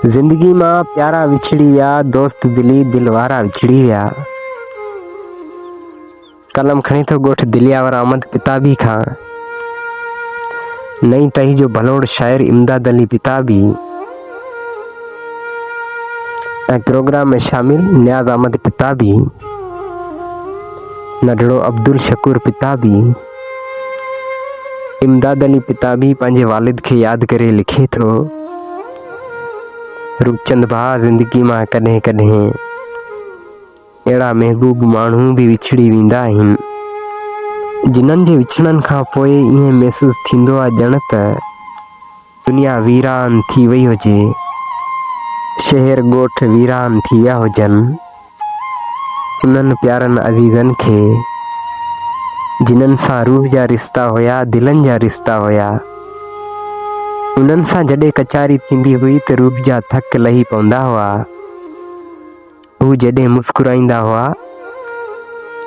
जिंदगी मां प्यारा विछड़ी विया, दोस्त दिली दिलवारा विछड़ी विया। कलम खणी थो ॻोठ दिलियावर अहमद किताबी खां। नई टही जो भलोड़ शायर इमदाद अली किताबी ऐं प्रोग्राम में शामिल नियाज़ अहमद किताबी, नढड़ो अब्दुल शकूर किताबी। इमदाद अली किताबी पंहिंजे वालिद खे यादि करे लिखे थो, रूपचंद भाउ ज़िंदगी मां कॾहिं कॾहिं अहिड़ा महबूब माण्हू बि विछड़ी वेंदा आहिनि, जिन्हनि जे विछड़नि खां पोइ ईअं महसूसु थींदो आहे ॼण त दुनिया वीरान थी वई हुजे, शहर ॻोठ वीरान थी विया हुजनि। उन्हनि प्यारनि अज़ीज़नि खे जिन्हनि सां रूह जा रिश्ता हुया, दिलनि जा रिश्ता हुया, उन्हनि सां जॾहिं कचारी थींदी हुई त रूह जा थक लही पवंदा हुआ। हू जॾहिं मुस्कुराईंदा हुआ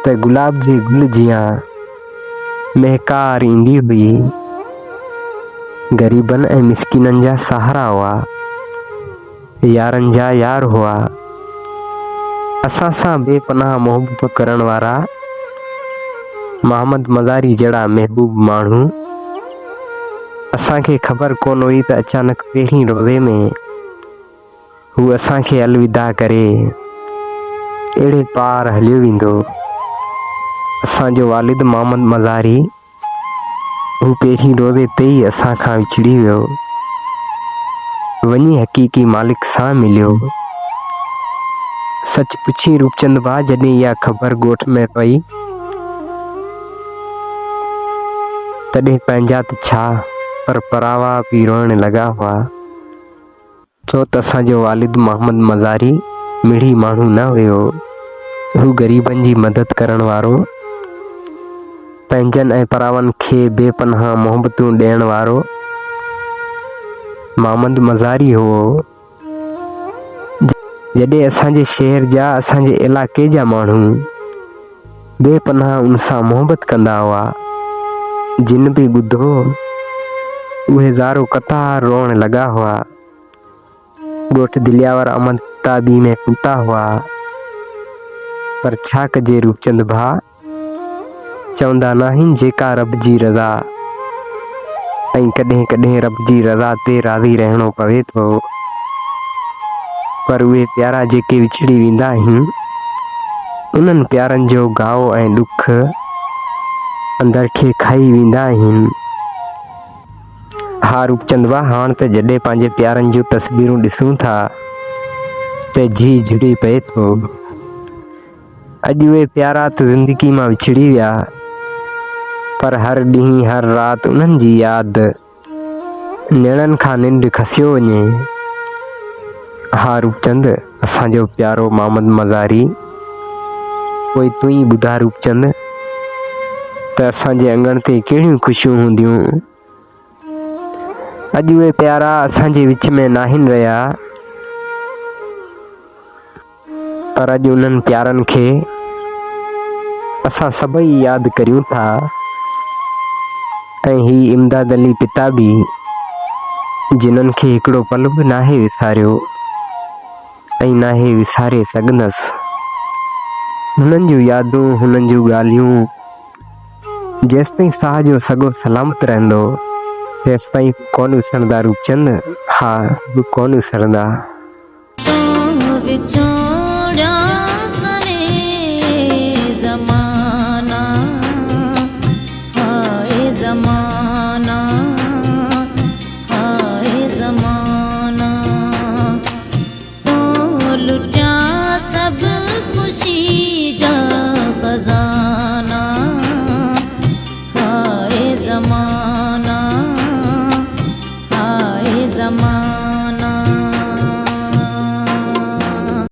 त गुलाब जे गुल जियां महकार ईंदी हुई। ग़रीबनि ऐं मिसकिननि जा सहारा हुआ, यारनि जा यार हुआ। असां सां बेपनाह मोहबत करण वारा मोहम्मद मज़ारी जहिड़ा महबूब माण्हू। असांखे ख़बर कोन हुई त अचानक पहिरीं रोज़े में हू असांखे अलविदा करे अहिड़े पार हलियो वेंदो। असांजो वालिद मोहम्मद मज़ारी हू पहिरीं रोज़े ते ई असां खां विछड़ी वियो, वञी हक़ीक़ी मालिक सां मिलियो। सच पुछी रूपचंद भाउ जॾहिं इहा ख़बर ॻोठ में पई तॾहिं पंहिंजा त छा पर परावा बि रोइण लॻा हुआ, छो त असांजो वालिद मोहम्मद मज़ारी मिड़ी माण्हू न हुयो। हू ग़रीबनि जी मदद करण वारो, पंहिंजनि ऐं परावनि खे बेपनाह मोहबतूं ॾियण वारो मोहम्मद मज़ारी हो। जॾहिं असांजे शहर जा, असांजे इलाइक़े जा माण्हू बेपनाह उन सां मोहबत कंदा हुआ, जिन बि ॿुधो उहे ज़ारो कतार रोअण लॻा हुआ। ॻोठ दिलियावर अहमद किताबी में टूटा हुआ, पर छा कजे रूपचंद भाउ, चवंदा न आहिनि जेका रब जी रज़ा, ऐं कॾहिं कॾहिं रब जी रज़ा ते राज़ी रहणो पवे थो। पर उहे प्यारा जेके विछड़ी वेंदा आहिनि, उन्हनि प्यारनि जो गाओ ऐं ॾुख अंदर खे खाई वेंदा आहिनि। हा रूपचंद भाउ, हाणे त जॾहिं पंहिंजे प्यारनि जूं तस्वीरूं ॾिसूं था त जी जुड़ी पए थो। अॼु उहे प्यारा त ज़िंदगी मां विछड़ी विया, पर हर ॾींहुं हर राति उन्हनि जी यादि नेणनि खां निंड खसियो वञे। हा रूपचंद, असांजो प्यारो मोहम्मद मज़ारी, पोइ तूं ई ॿुधा रूपचंद त असांजे अंगण ते कहिड़ियूं ख़ुशियूं हूंदियूं। अॼु उहे प्यारा असांजे विच में नाहिनि रहिया, पर अॼु उन्हनि प्यारनि खे असां सभई यादि करियूं था। ऐं ही इमदाद अली किताबी जिन्हनि खे हिकिड़ो पल बि नाहे विसारियो ऐं नाहे विसारे सघंदसि। हुननि जूं यादूं, हुननि जूं ॻाल्हियूं जेसिताईं साह जो सॻो सलामत रहंदो तेसिताईं कोन विसरंदा रूपचंद। हा, कोन विसरंदा।